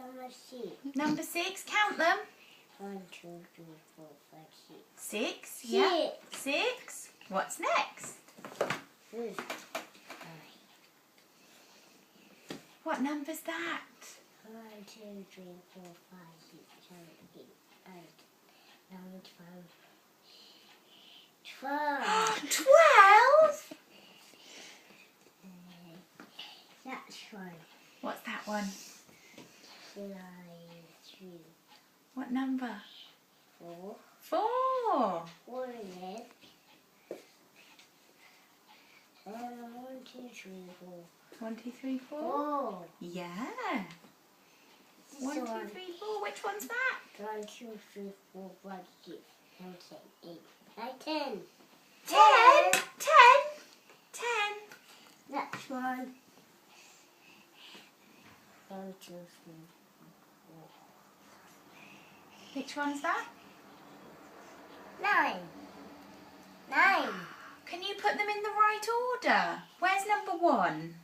Number 6. Number 6. Count them. 1, 2, 3, 4, 5, 6. 6. Yeah. 6. What's next? 6. What number's that? 1, 2, 3, 4, 5, 6, 7, 8, 9, 12. 12? That's 1. What's that one? 3. What number? 4. 4. 4 left. 1, 2, 3, 4. 1, 2, 3, 4. 4. Yeah. This 1, 2, 3, one. 4. Which one's that? 1, 2, 3, 4, 5, 6, 7, 8, 9, 10. 10. 10. 10. That's 1. 1, 2, 3, 4. Which one's that? 9. 9. Can you put them in the right order? Where's number 1?